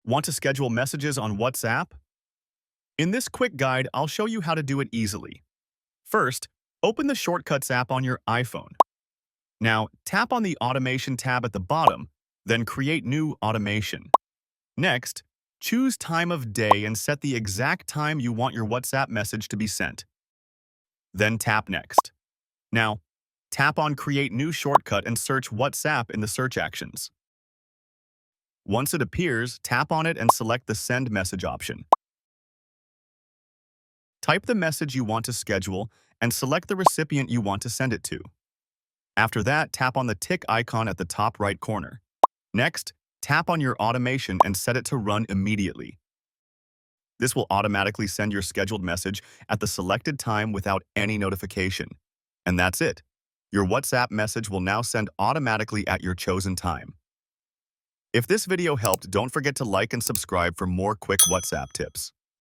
Want to schedule messages on WhatsApp? In this quick guide, I'll show you how to do it easily. First, open the Shortcuts app on your iPhone. Now, tap on the Automation tab at the bottom, then Create New Automation. Next, choose time of day and set the exact time you want your WhatsApp message to be sent. Then tap Next. Now, tap on Create New Shortcut and search WhatsApp in the search actions. Once it appears, tap on it and select the Send Message option. Type the message you want to schedule and select the recipient you want to send it to. After that, tap on the tick icon at the top right corner. Next, tap on your automation and set it to run immediately. This will automatically send your scheduled message at the selected time without any notification. And that's it. Your WhatsApp message will now send automatically at your chosen time. If this video helped, don't forget to like and subscribe for more quick WhatsApp tips.